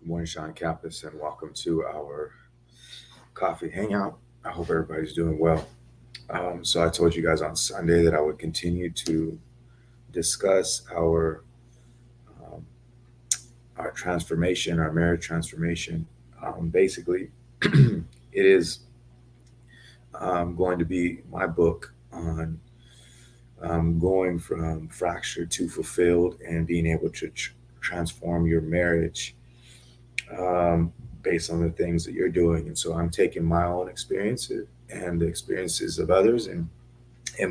Morning, Sean Campus, and welcome to our coffee hangout. I hope everybody's doing well. So I told you guys on Sunday that I would continue to discuss um, our transformation, our marriage transformation. Basically, it is going to be my book on going from fractured to fulfilled and being able to transform your marriage um, based on the things that you're doing. And so I'm taking my own experiences and the experiences of others and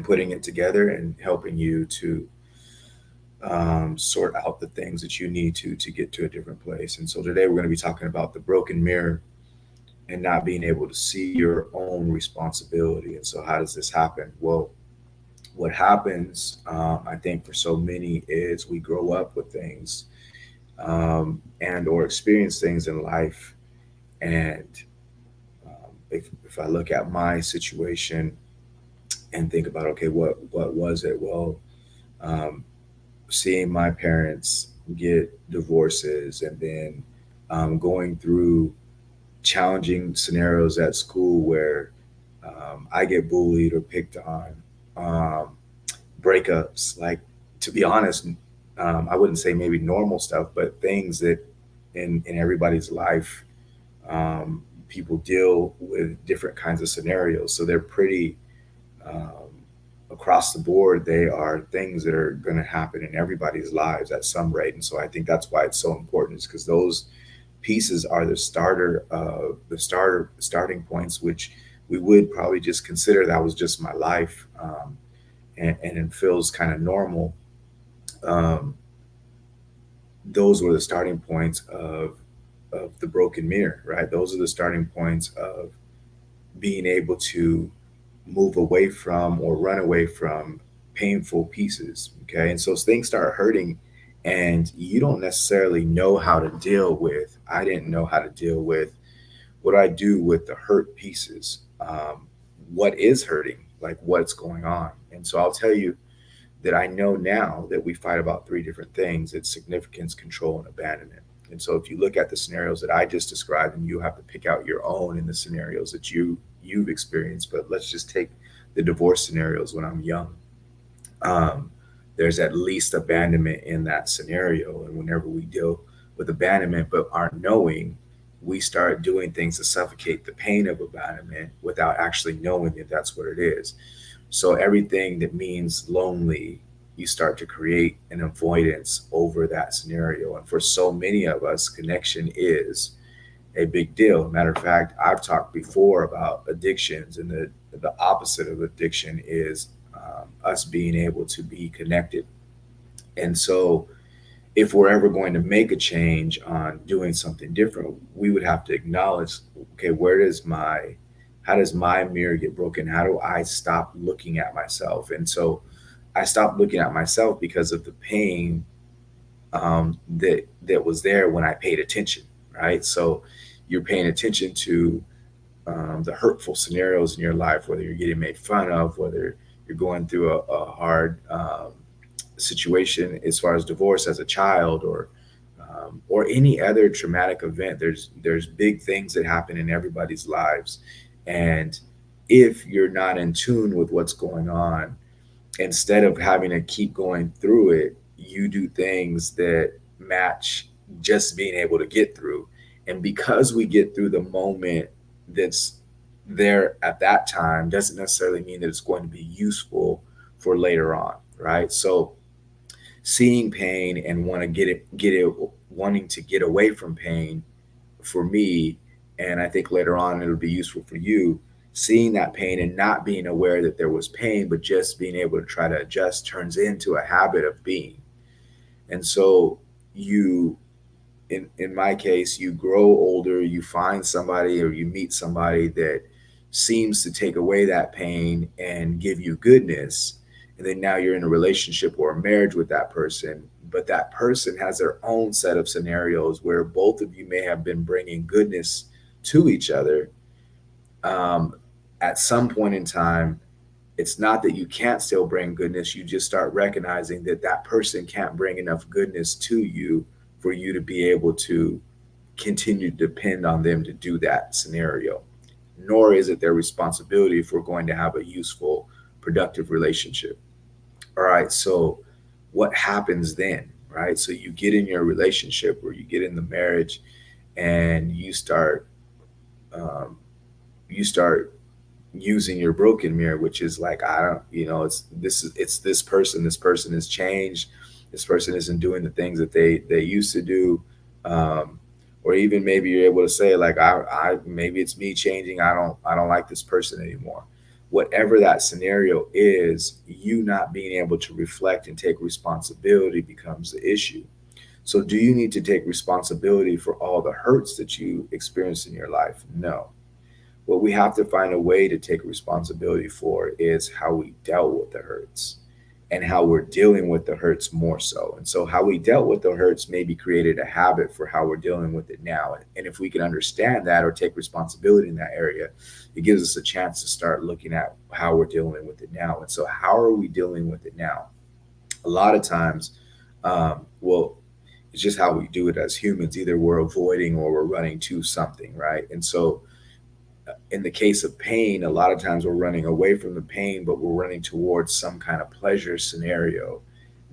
putting it together and helping you to sort out the things that you need to get to a different place. And so today we're going to be talking about the broken mirror and not being able to see your own responsibility. And so how does this happen? Well, what happens, I think, for so many is we grow up with things and or experience things in life. And if I look at my situation and think about, okay, what was it? Well, um, seeing my parents get divorces and then going through challenging scenarios at school where I get bullied or picked on, breakups, like, to be honest, I wouldn't say maybe normal stuff, but things that in everybody's life, um, people deal with different kinds of scenarios. So they're pretty um, across the board. They are things that are going to happen in everybody's lives at some rate. And so I think that's why it's so important, is because those pieces are the starting points, which we would probably just consider that was just my life, and it feels kind of normal. Um, those were the starting points of the broken mirror, right? Those are the starting points of being able to move away from or run away from painful pieces. Okay. And so things start hurting and you don't necessarily know how to deal with. I didn't know how to deal with what I do with the hurt pieces. What is hurting, like what's going on. And so I'll tell you that I know now that we fight about three different things: it's significance, control, and abandonment. And so if you look at the scenarios that I just described, and you have to pick out your own in the scenarios that you've experienced, but let's just take the divorce scenarios when I'm young. Um, there's at least abandonment in that scenario. And whenever we deal with abandonment but aren't knowing, we start doing things to suffocate the pain of abandonment without actually knowing that that's what it is. So everything that means lonely, you start to create an avoidance over that scenario. And for so many of us, connection is a big deal. Matter of fact, I've talked before about addictions, and the opposite of addiction is us being able to be connected. And so, if we're ever going to make a change on doing something different, we would have to acknowledge, okay, how does my mirror get broken? How do I stop looking at myself? And so I stopped looking at myself because of the pain that was there when I paid attention, right? So you're paying attention to the hurtful scenarios in your life, whether you're getting made fun of, whether you're going through a hard situation as far as divorce as a child, or any other traumatic event. There's big things that happen in everybody's lives, and if you're not in tune with what's going on, instead of having to keep going through it, you do things that match just being able to get through. And because we get through the moment that's there at that time doesn't necessarily mean that it's going to be useful for later on, right? So seeing pain and want to get it wanting to get away from pain, for me, and I think later on it'll be useful for you, seeing that pain and not being aware that there was pain, but just being able to try to adjust turns into a habit of being. And so you, in my case, you grow older, you find somebody or you meet somebody that seems to take away that pain and give you goodness. And then now you're in a relationship or a marriage with that person, but that person has their own set of scenarios where both of you may have been bringing goodness to each other. um, at some point in time, it's not that you can't still bring goodness. You just start recognizing that that person can't bring enough goodness to you for you to be able to continue to depend on them to do that scenario, nor is it their responsibility if we're going to have a useful, productive relationship. All right, so what happens then, right? So you get in your relationship or you get in the marriage, and um, you start using your broken mirror, which is like, I don't, it's this person. This person has changed. This person isn't doing the things that they used to do. Um, or even maybe you're able to say like, I maybe it's me changing. I don't like this person anymore. Whatever that scenario is, you not being able to reflect and take responsibility becomes the issue. So do you need to take responsibility for all the hurts that you experienced in your life? No. What we have to find a way to take responsibility for is how we dealt with the hurts and how we're dealing with the hurts more so. And so, how we dealt with the hurts maybe created a habit for how we're dealing with it now. And if we can understand that or take responsibility in that area, it gives us a chance to start looking at how we're dealing with it now. And so, how are we dealing with it now? A lot of times, well, it's just how we do it as humans. Either we're avoiding or we're running to something, right? And so, in the case of pain, a lot of times we're running away from the pain, but we're running towards some kind of pleasure scenario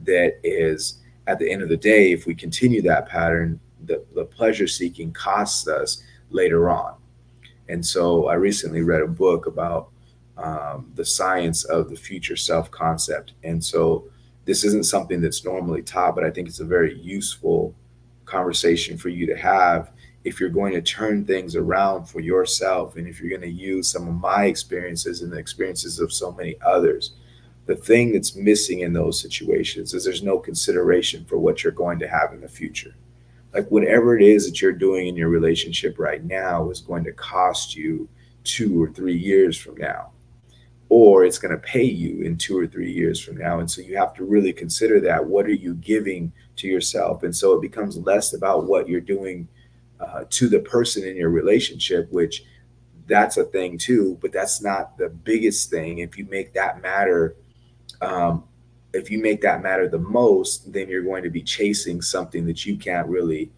that is, at the end of the day, if we continue that pattern, the pleasure seeking costs us later on. And so I recently read a book about the science of the future self concept. And so this isn't something that's normally taught, but I think it's a very useful conversation for you to have if you're going to turn things around for yourself and if you're going to use some of my experiences and the experiences of so many others. The thing that's missing in those situations is there's no consideration for what you're going to have in the future. Like whatever it is that you're doing in your relationship right now is going to cost you 2 or 3 years from now, or it's going to pay you in 2 or 3 years from now. And so you have to really consider that. What are you giving to yourself? And so it becomes less about what you're doing to the person in your relationship, which that's a thing too, but that's not the biggest thing. Um, if you make that matter the most, then you're going to be chasing something that you can't really,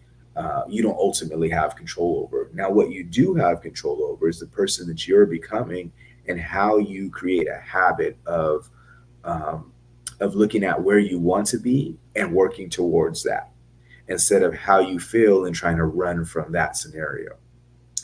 you don't ultimately have control over. Now, what you do have control over is the person that you're becoming and how you create a habit um, of looking at where you want to be and working towards that instead of how you feel and trying to run from that scenario.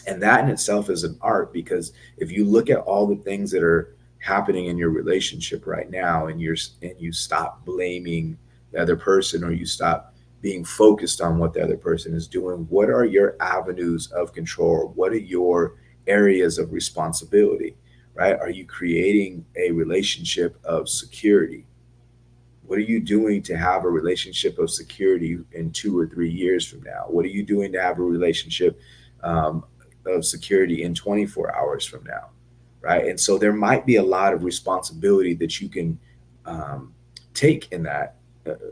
And that in itself is an art, because if you look at all the things that are happening in your relationship right now, and you stop blaming the other person, or you stop being focused on what the other person is doing, what are your avenues of control? What are your areas of responsibility? Right? Are you creating a relationship of security? What are you doing to have a relationship of security in 2 or 3 years from now? What are you doing to have a relationship um, of security in 24 hours from now? Right. And so there might be a lot of responsibility that you can um, take in that,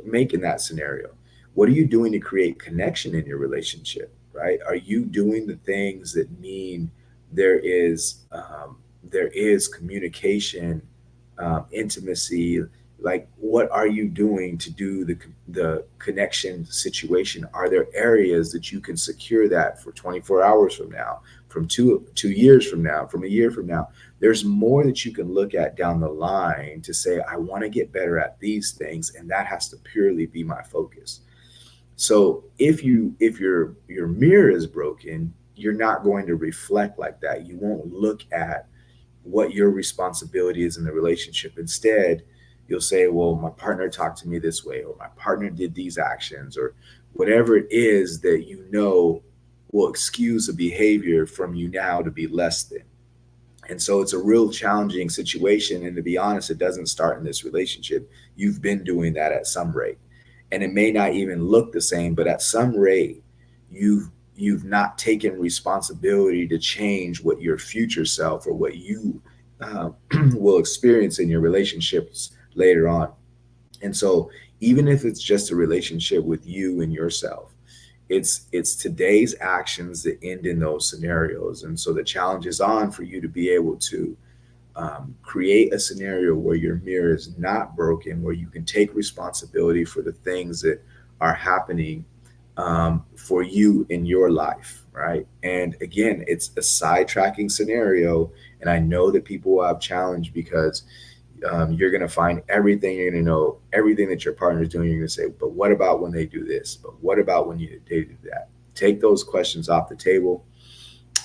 make in that scenario. What are you doing to create connection in your relationship? Right. Are you doing the things that mean there is there is communication, intimacy? Like, what are you doing to do the connection situation? Are there areas that you can secure that for 24 hours from now, from 2 years from now, from a year from now? There's more that you can look at down the line to say, I want to get better at these things, and that has to purely be my focus. So if your mirror is broken, you're not going to reflect like that. You won't look at what your responsibility is in the relationship. Instead, you'll say, well, my partner talked to me this way, or my partner did these actions, or whatever it is that you know will excuse a behavior from you now to be less than. And so it's a real challenging situation. And to be honest, it doesn't start in this relationship. You've been doing that at some rate. And it may not even look the same, but at some rate, you've you've not taken responsibility to change what your future self, or what you uh, will experience in your relationships later on. And so even if it's just a relationship with you and yourself, it's today's actions that end in those scenarios. And so the challenge is on for you to be able to create a scenario where your mirror is not broken, where you can take responsibility for the things that are happening for you in your life, right? And again, it's a sidetracking scenario. And I know that people will have challenge because you're going to find everything, you're going to know everything that your partner is doing. You're going to say, but what about when they do this? But what about when they do that? Take those questions off the table.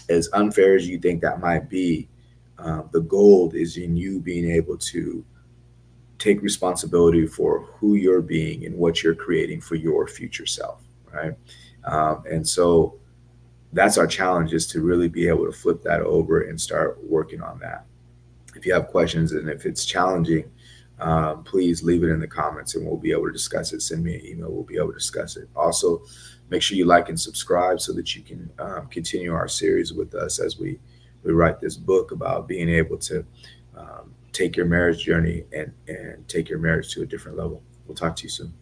As unfair as you think that might be, the gold is in you being able to take responsibility for who you're being and what you're creating for your future self, right? And so that's our challenge, is to really be able to flip that over and start working on that. If you have questions and if it's challenging, please leave it in the comments and we'll be able to discuss it. Send me an email, we'll be able to discuss it. Also, make sure you like and subscribe so that you can continue our series with us as we write this book about being able to take your marriage journey and take your marriage to a different level. We'll talk to you soon.